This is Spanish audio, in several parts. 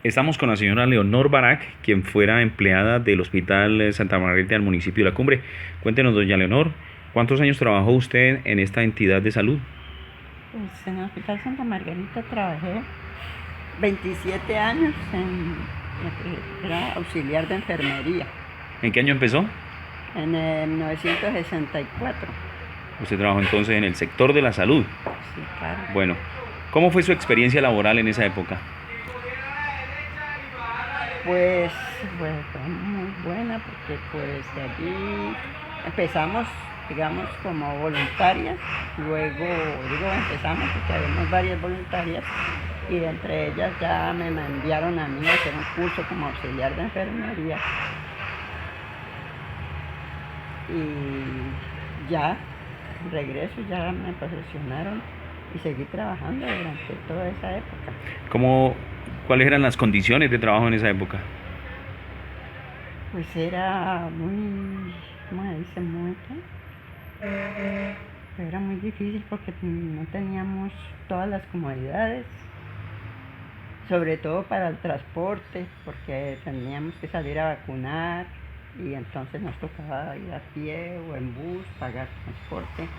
Estamos con la señora Leonor Barak, quien fuera empleada del Hospital Santa Margarita del municipio de La Cumbre. Cuéntenos, doña Leonor, ¿cuántos años trabajó usted en esta entidad de salud? Pues en el Hospital Santa Margarita trabajé 27 años era auxiliar de enfermería. ¿En qué año empezó? En 1964. Usted trabajó entonces en el sector de la salud. Sí, claro. Bueno, ¿cómo fue su experiencia laboral en esa época? Pues fue muy buena porque pues de allí empezamos, digamos, como voluntarias. Luego, empezamos porque habíamos varias voluntarias y entre ellas ya me enviaron a mí a hacer un curso como auxiliar de enfermería. Y ya regreso, ya me posesionaron y seguí trabajando durante toda esa época. ¿Cuáles eran las condiciones de trabajo en esa época? Pues era muy, ¿cómo se dice? Era muy difícil porque no teníamos todas las comodidades, sobre todo para el transporte, porque teníamos que salir a vacunar y entonces nos tocaba ir a pie o en bus, pagar transporte.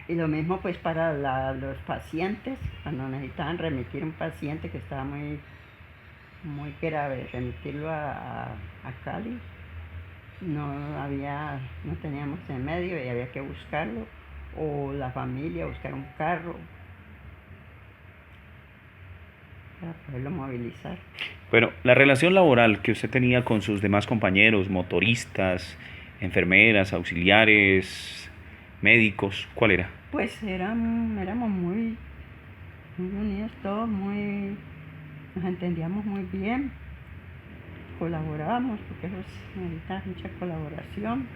Y lo mismo pues para los pacientes, cuando necesitaban remitir un paciente que estaba muy grave, remitirlo a Cali, no teníamos en medio y había que buscarlo, o la familia buscar un carro para poderlo movilizar. Bueno, la relación laboral que usted tenía con sus demás compañeros, motoristas, enfermeras, auxiliares, médicos, ¿cuál era? Pues éramos muy unidos todos, nos entendíamos muy bien, colaborábamos porque eso necesita mucha colaboración.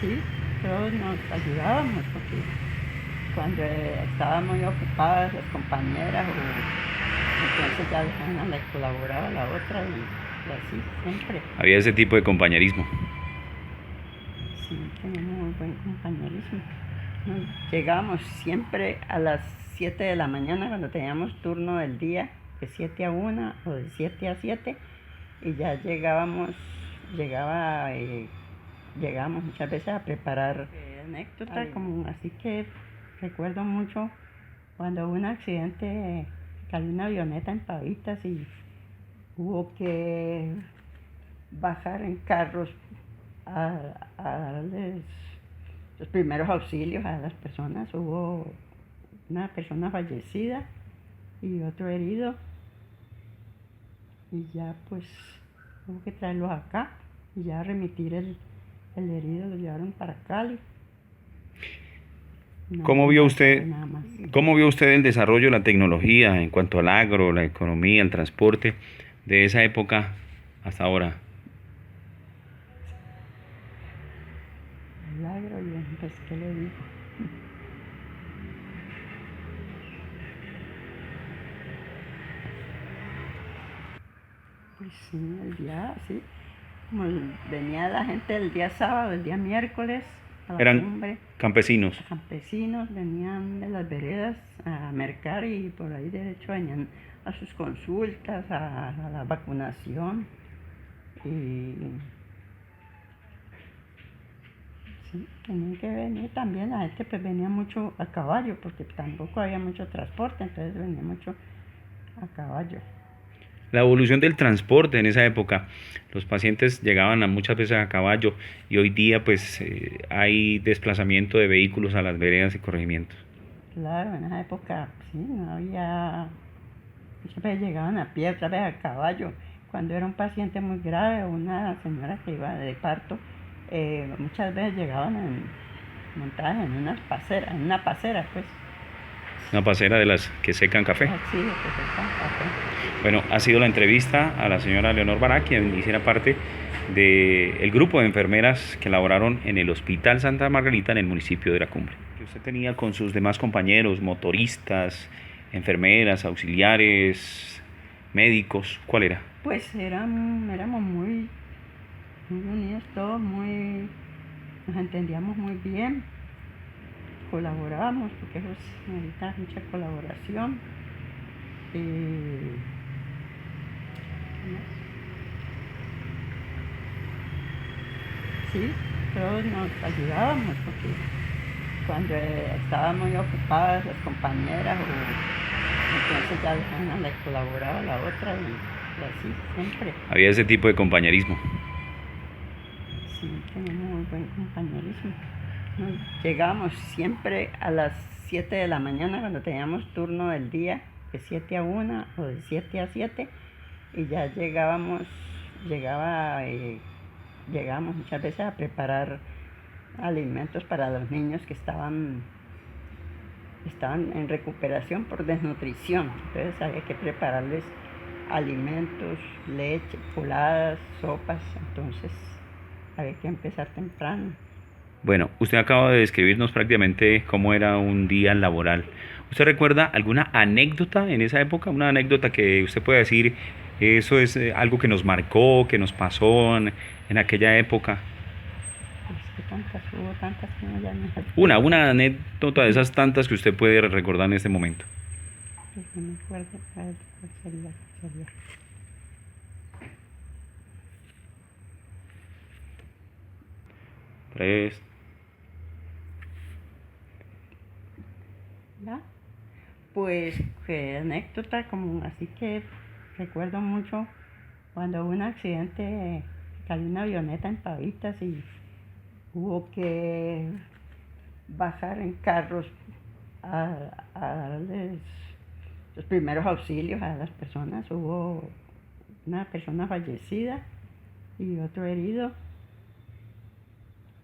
Sí, todos nos ayudábamos porque cuando estaban muy ocupadas las compañeras, entonces ya una le colaboraba a la otra y así siempre. Había ese tipo de compañerismo. Sí, teníamos muy buen compañerismo. Llegábamos siempre a las 7 de la mañana cuando teníamos turno del día, de 7 a 1 o de 7 a 7, y ya llegábamos muchas veces a preparar anécdotas, como así que recuerdo mucho cuando hubo un accidente, cayó una avioneta en Pavitas y hubo que bajar en carros a darles los primeros auxilios a las personas. Hubo una persona fallecida y otro herido y ya pues hubo que traerlos acá y ya remitir el herido, lo llevaron para Cali. ¿Cómo vio usted el desarrollo de la tecnología en cuanto al agro, la economía, el transporte de esa época hasta ahora? El agro, pues, ¿qué le digo? Pues sí, sí, como venía la gente el día sábado, el día miércoles a la cumbre. Campesinos. Campesinos venían de las veredas a mercar y por ahí derecho venían a sus consultas, a la vacunación. Y sí, tenían que venir también, la gente pues venía mucho a caballo porque tampoco había mucho transporte, entonces venía mucho a caballo. La evolución del transporte en esa época, los pacientes llegaban muchas veces a caballo y hoy día pues hay desplazamiento de vehículos a las veredas y corregimientos. Claro, en esa época sí, no había, muchas veces llegaban a pie, otras veces a caballo. Cuando era un paciente muy grave o una señora que iba de parto, muchas veces llegaban montadas en una pasera pues. Una pasera de las que secan café. Sí, de que secan café. Bueno, ha sido la entrevista a la señora Leonor Barak, quien hiciera parte del grupo de enfermeras que laboraron en el Hospital Santa Margarita en el municipio de La Cumbre. ¿Qué usted tenía con sus demás compañeros, motoristas, enfermeras, auxiliares, médicos? ¿Cuál era? Pues éramos muy unidos. niños todos nos entendíamos muy bien, colaborábamos, porque eso necesita mucha colaboración. ¿Qué más? Sí, todos nos ayudábamos, porque cuando estaban muy ocupadas las compañeras, entonces ya una le colaboraba a la otra y así siempre. Había ese tipo de compañerismo. Sí, teníamos muy buen compañerismo. Llegábamos siempre a las 7 de la mañana cuando teníamos turno del día, de 7 a 1 o de 7 a 7, y ya llegábamos muchas veces a preparar alimentos para los niños que estaban en recuperación por desnutrición. Entonces había que prepararles alimentos, leche, coladas, sopas. Entonces había que empezar temprano. Bueno, usted acaba de describirnos prácticamente cómo era un día laboral. ¿Usted recuerda alguna anécdota en esa época? Una anécdota que usted pueda decir, eso es algo que nos marcó, que nos pasó en aquella época. Pues que hubo tantas que uno ya no se Una anécdota de esas tantas que usted puede recordar en este momento. pues no me acuerdo cuál sería. Tres. ¿Ya? Pues que anécdota como así que recuerdo mucho cuando hubo un accidente, cayó una avioneta en Pavitas y hubo que bajar en carros a darles los primeros auxilios a las personas. Hubo una persona fallecida y otro herido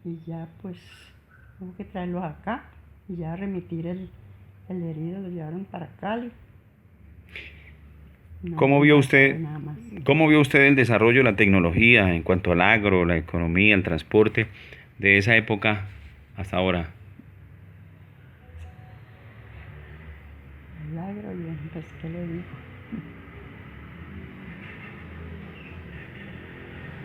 y ya pues hubo que traerlos acá y ya remitir el herido, lo llevaron para Cali. No, ¿Cómo vio no usted, nada más. cómo vio usted el desarrollo de la tecnología en cuanto al agro, la economía, el transporte de esa época hasta ahora? El agro, y pues, ¿qué le digo?